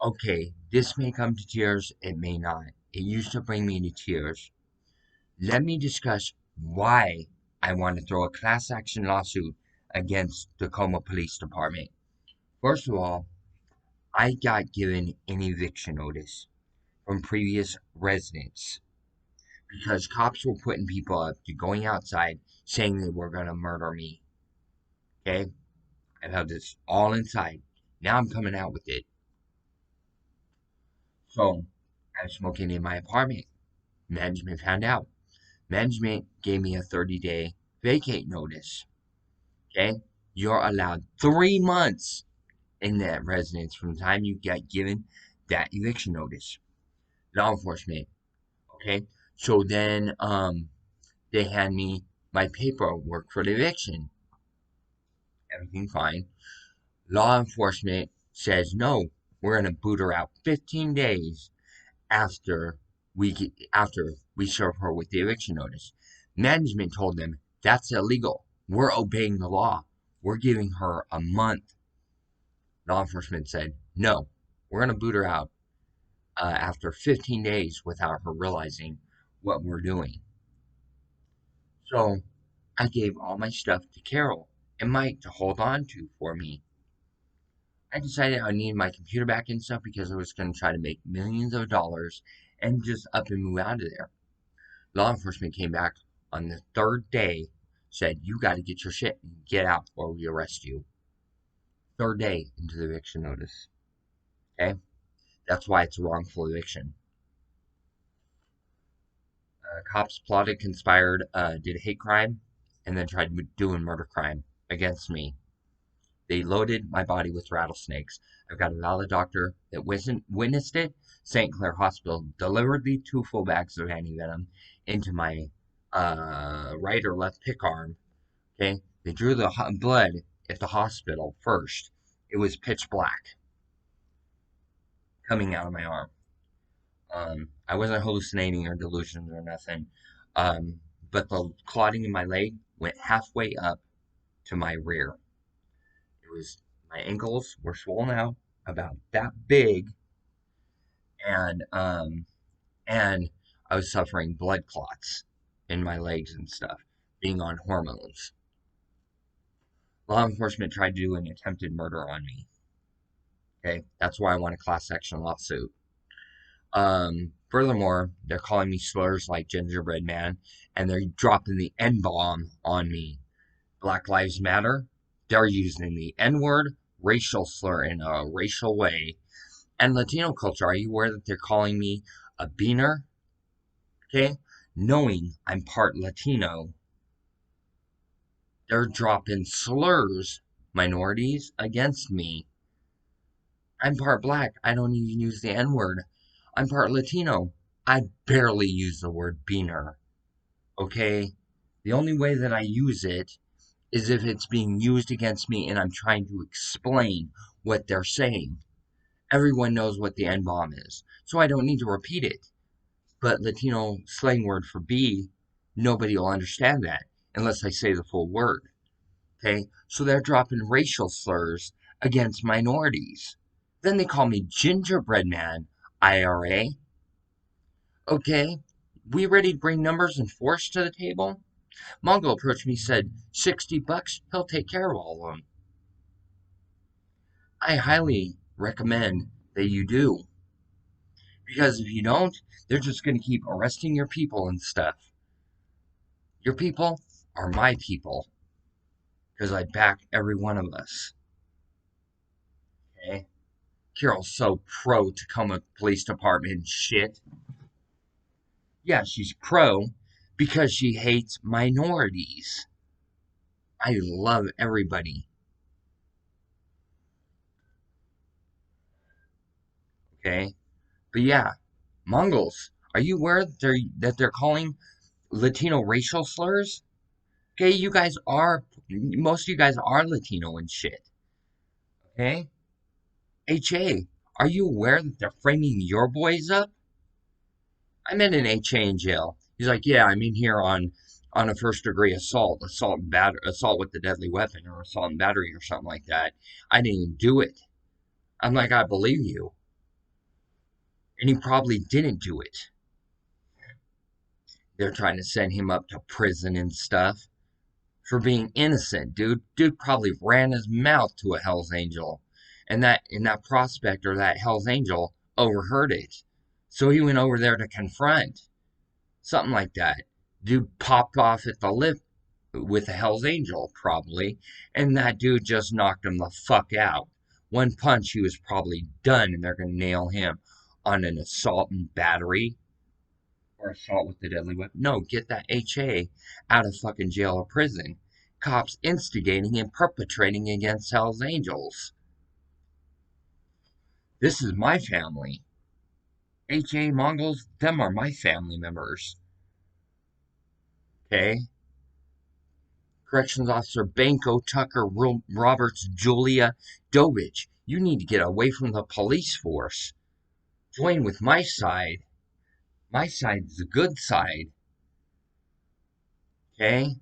Okay, this may come to tears, it may not. It used to bring me to tears. Let me discuss why I want to throw a class action lawsuit against Tacoma Police Department. First of all, I got given an eviction notice from previous residents because cops were putting people up to going outside saying they were going to murder me. Okay? I've had this all inside. Now I'm coming out with it. So, I'm smoking in my apartment. Management found out. Management gave me a 30-day vacate notice. Okay? You're allowed 3 months in that residence from the time you get given that eviction notice. Law enforcement. Okay? So then they hand me my paperwork for the eviction. Everything fine. Law enforcement says no, we're gonna boot her out 15 days after we serve her with the eviction notice. Management told them that's illegal. We're obeying the law. We're giving her a month. Law enforcement said no, we're gonna boot her out after 15 days without her realizing what we're doing. So I gave all my stuff to Carol and Mike to hold on to for me. I decided I needed my computer back and stuff because I was going to try to make millions of dollars and just up and move out of there. Law enforcement came back on the third day, said, "You got to get your shit and get out or we arrest you." Third day into the eviction notice. Okay? That's why it's a wrongful eviction. Cops plotted, conspired, did a hate crime, and then tried doing murder crime against me. They loaded my body with rattlesnakes. I've got a valid doctor that witnessed it. St. Clair Hospital delivered the 2 full bags of antivenom into my right or left pick arm. Okay, they drew the blood at the hospital first. It was pitch black coming out of my arm. I wasn't hallucinating or delusions or nothing. But the clotting in my leg went halfway up to my rear. It was my ankles were swollen out about that big, and and I was suffering blood clots in my legs and stuff, being on hormones. Law enforcement tried to do an attempted murder on me. Okay, that's why I want a class action lawsuit. Furthermore, they're calling me slurs like gingerbread man, and they're dropping the N bomb on me. Black Lives Matter. They're using the N word, racial slur in a racial way. And Latino culture, are you aware that they're calling me a beaner? Okay? Knowing I'm part Latino, they're dropping slurs, minorities, against me. I'm part black. I don't even use the N word. I'm part Latino. I barely use the word beaner. Okay? The only way that I use it is if it's being used against me and I'm trying to explain what they're saying. Everyone knows what the N bomb is, so I don't need to repeat it. But Latino slang word for B, nobody will understand that unless I say the full word. Okay? So they're dropping racial slurs against minorities. Then they call me gingerbread man, IRA. Okay? We ready to bring numbers and force to the table? Mongo approached me, said, $60, he'll take care of all of them. I highly recommend that you do. Because if you don't, they're just going to keep arresting your people and stuff. Your people are my people. Because I back every one of us. Okay? Carol's so pro Tacoma Police Department shit. Yeah, she's pro because she hates minorities. I love everybody. Okay? But yeah, Mongols, are you aware that they're calling Latino racial slurs? Okay, most of you guys are Latino and shit. Okay? HA, are you aware that they're framing your boys up? I met an HA in jail. He's like, yeah, I'm in here on a first degree assault with a deadly weapon, or assault and battery, or something like that. I didn't even do it. I'm like, I believe you. And he probably didn't do it. They're trying to send him up to prison and stuff for being innocent, dude. Dude probably ran his mouth to a Hell's Angel. And that prospector, that Hell's Angel, overheard it. So he went over there to confront. Something like that. Dude popped off at the lip with a Hell's Angel, probably, and that dude just knocked him the fuck out. One punch, he was probably done, and they're gonna nail him on an assault and battery or assault with a deadly weapon. No, get that HA out of fucking jail or prison. Cops instigating and perpetrating against Hell's Angels. This is my family. HA Mongols, them are my family members. Okay? Corrections Officer Banco, Tucker, Roberts, Julia, Dovich. You need to get away from the police force. Join with my side. My side's the good side. Okay?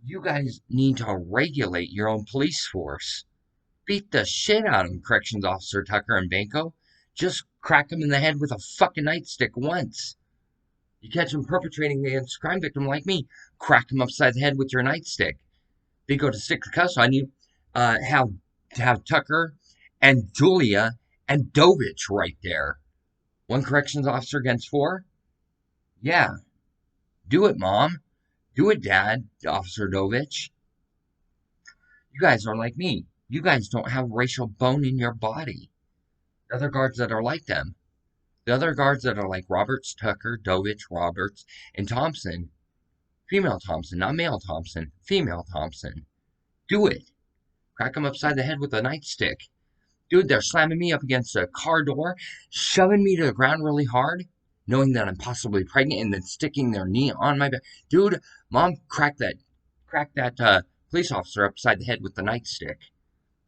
You guys need to regulate your own police force. Beat the shit out of them, Corrections Officer Tucker and Banco. Just crack them in the head with a fucking nightstick once. You catch them perpetrating against a crime victim like me, crack them upside the head with your nightstick. They go to stick to cuss on you. Have Tucker and Julia and Dovich right there. One corrections officer against four? Yeah. Do it, Mom. Do it, Dad, Officer Dovich. You guys are like me. You guys don't have racial bone in your body. The other guards that are like them. The other guards that are like Roberts, Tucker, Dovich, Roberts, and Thompson. Female Thompson, not male Thompson. Female Thompson. Do it. Crack them upside the head with a nightstick. Dude, they're slamming me up against a car door, shoving me to the ground really hard, knowing that I'm possibly pregnant, and then sticking their knee on my back. Dude, Mom, crack that police officer upside the head with the nightstick.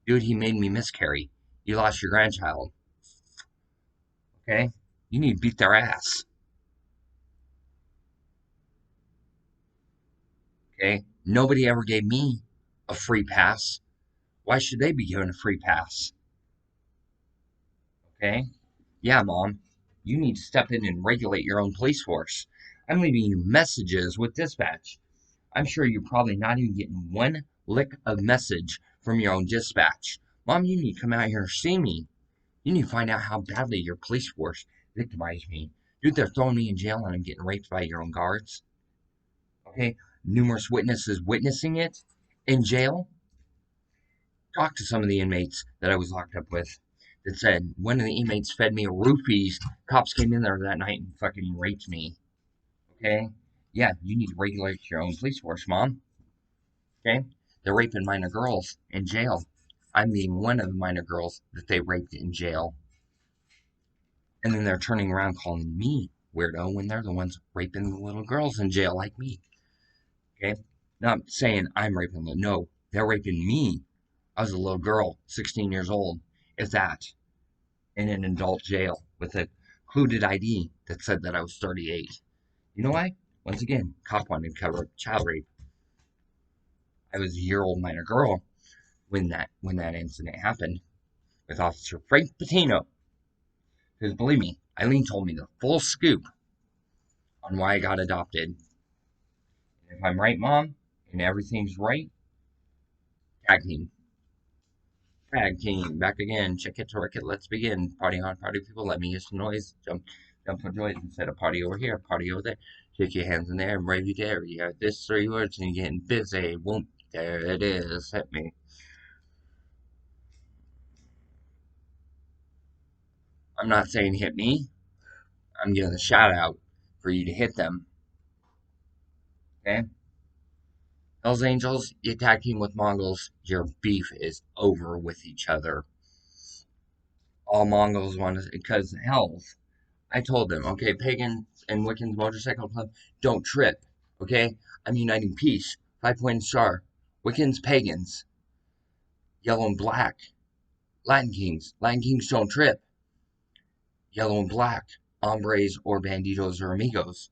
Dude, he made me miscarry. You lost your grandchild. Okay? You need to beat their ass. Okay? Nobody ever gave me a free pass. Why should they be given a free pass? Okay? Yeah, Mom. You need to step in and regulate your own police force. I'm leaving you messages with dispatch. I'm sure you're probably not even getting one lick of message from your own dispatch. Mom, you need to come out here and see me. You need to find out how badly your police force victimized me. Dude, they're throwing me in jail and I'm getting raped by your own guards. Okay? Numerous witnesses witnessing it in jail. Talk to some of the inmates that I was locked up with that said one of the inmates fed me roofies. Cops came in there that night and fucking raped me. Okay? Yeah, you need to regulate your own police force, Mom. Okay? They're raping minor girls in jail. I'm being one of the minor girls that they raped in jail. And then they're turning around calling me weirdo when they're the ones raping the little girls in jail like me. Okay? Not saying I'm raping them. No, they're raping me. I was a little girl, 16 years old, if that, in an adult jail with a included ID that said that I was 38. You know why? Once again, cop wanted to cover up child rape. I was a year-old minor girl when that incident happened with Officer Frank Patino. Because believe me, Eileen told me the full scoop on why I got adopted. And if I'm right, Mom, and everything's right, tag team. Tag team, back again. Check it to record. Let's begin. Party on, party people. Let me use some noise. Jump for joy instead of party over here, party over there. Shake your hands in there and brave you dare. You have this 3 words and you're getting busy. Whoop, there it is. Hit me. I'm not saying hit me. I'm giving a shout out for you to hit them. Okay? Hells Angels, you tag team with Mongols. Your beef is over with each other. All Mongols want to, because Hells, I told them, okay, Pagans and Wiccans Motorcycle Club, don't trip, okay? I'm uniting peace. 5-point star. Wiccans, Pagans. Yellow and black. Latin Kings. Latin Kings don't trip. Yellow and black. Hombres or banditos or amigos.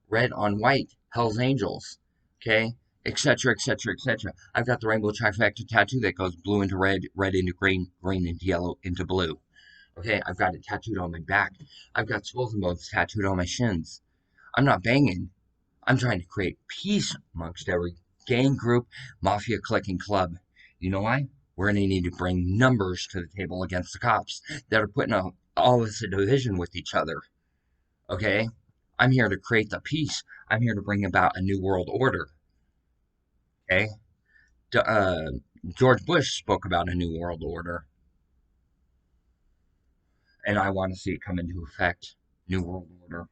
Red on white. Hell's Angels. Okay? Etc., etc., etc. I've got the rainbow trifecta tattoo that goes blue into red, red into green, green into yellow into blue. Okay, I've got it tattooed on my back. I've got skulls and bones tattooed on my shins. I'm not banging. I'm trying to create peace amongst every gang group, mafia, clique, and club. You know why? We're going to need to bring numbers to the table against the cops that are putting all of us in division with each other. Okay? I'm here to create the peace. I'm here to bring about a new world order. Okay? Uh, George Bush spoke about a new world order, and I want to see it come into effect. New world order.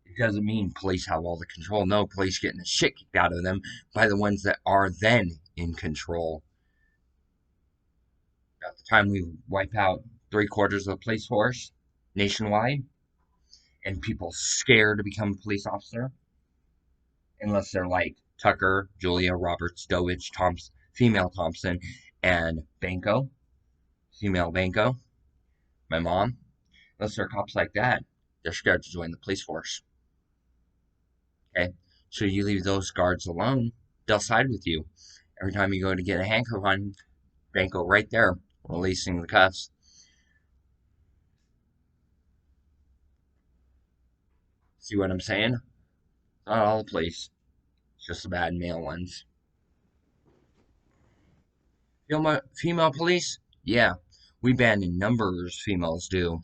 It doesn't mean police have all the control. No, police getting the shit kicked out of them by the ones that are then in control. At the time we wipe out 3/4 of the police force nationwide, and people scared to become a police officer, unless they're like Tucker, Julia Roberts, Dowich, Thompson, female Thompson, and Banco, female Banco, my mom. Unless they're cops like that, they're scared to join the police force. Okay, so you leave those guards alone, they'll side with you. Every time you go to get a handcuff on Banco, right there, releasing the cuffs. See what I'm saying? Not all the police, just the bad male ones. Female police? Yeah, we ban in numbers, females do.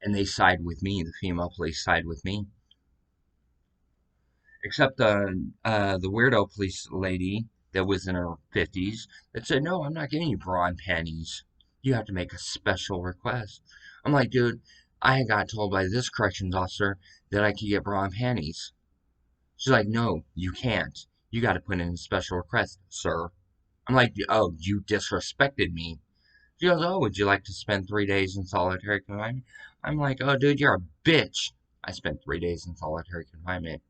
And they side with me. The female police side with me. Except the weirdo police lady that was in her 50s that said, no, I'm not giving you bra and panties. You have to make a special request. I'm like, dude, I got told by this corrections officer that I could get bra and panties. She's like, no, you can't. You got to put in a special request, sir. I'm like, oh, you disrespected me. She goes, oh, would you like to spend 3 days in solitary confinement? I'm like, oh, dude, you're a bitch. I spent 3 days in solitary confinement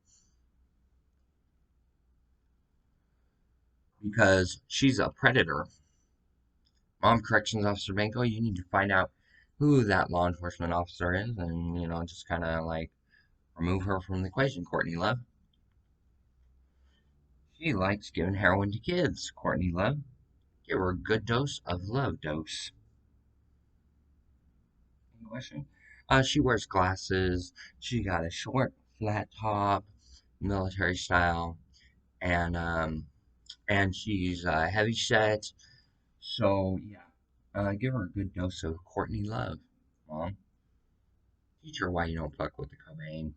because she's a predator. Mom, corrections officer Banco, you need to find out who that law enforcement officer is and, just kind of like remove her from the equation, Courtney Love. She likes giving heroin to kids, Courtney Love. Give her a good dose of love dose. Any question? She wears glasses. She got a short, flat top, military style, and she's heavy set. So yeah, give her a good dose of Courtney Love, Mom. Teach her why you don't fuck with the Cobain.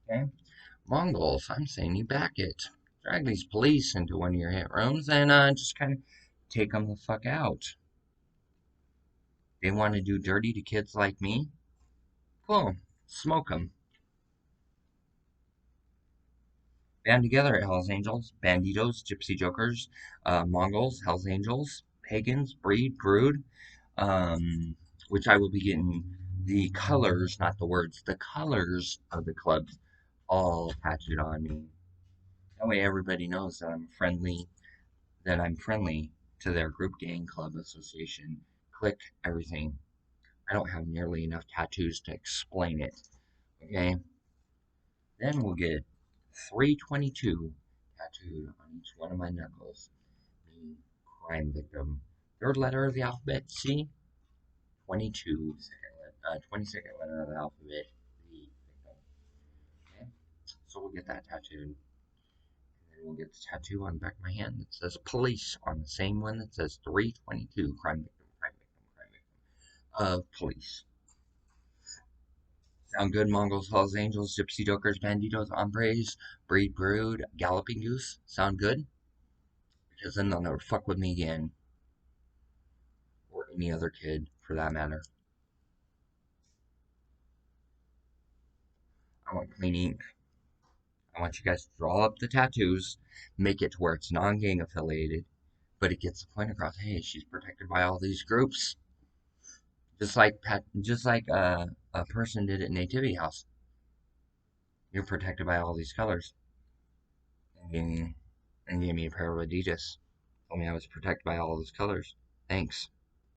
Okay, Mongols. I'm saying you back it. Drag these police into one of your hit rooms and just kind of take them the fuck out. They want to do dirty to kids like me? Cool. Smoke them. Band together at Hells Angels, Banditos, Gypsy Jokers, Mongols, Hells Angels, Pagans, Breed, Brood, which I will be getting the colors, not the words, the colors of the clubs all tattooed on me. That way everybody knows that I'm friendly to their group, gang, club, association, click, everything. I don't have nearly enough tattoos to explain it. Okay? Then we'll get 322 tattooed on each one of my knuckles. The crime victim. Third letter of the alphabet, C. 22nd letter of the alphabet, the victim. Okay? So we'll get that tattooed. And then we'll get the tattoo on the back of my hand that says police on the same one that says 322 crime victim, crime victim, crime victim of police. Sound good, Mongols, Hells Angels, Gypsy Dokers, Banditos, Hombres, Breed Brood, Galloping Goose? Sound good? Because then they'll never fuck with me again. Or any other kid, for that matter. I want clean ink. I want you guys to draw up the tattoos, make it to where it's non-gang affiliated, but it gets the point across. Hey, she's protected by all these groups, just like a person did at Nativity House. You're protected by all these colors, and gave me a pair of Adidas. Told me I was protected by all those colors. Thanks.